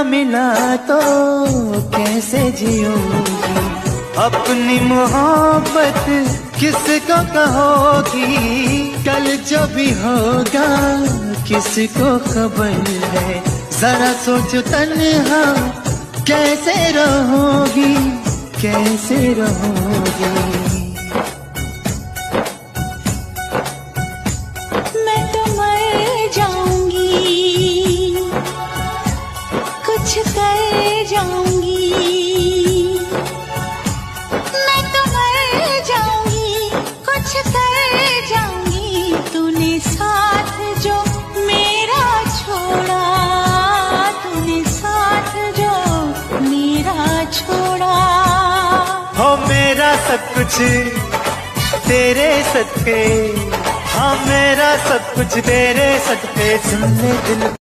मिला तो कैसे जियोगी, अपनी मोहब्बत किसको कहोगी, कल जो भी होगा किसको खबर है, जरा सोचो तन्हा कैसे रहोगी, कैसे रहोगी। मैं तो मर जाऊंगी, कुछ कर जाऊंगी, मैं तो मर जाऊंगी, कुछ कर जाऊंगी। तूने साथ जो मेरा छोड़ा, तूने साथ जो मेरा छोड़ा। हो मेरा सब कुछ तेरे सदके, हाँ मेरा सब कुछ तेरे सदके। सुन ले दिल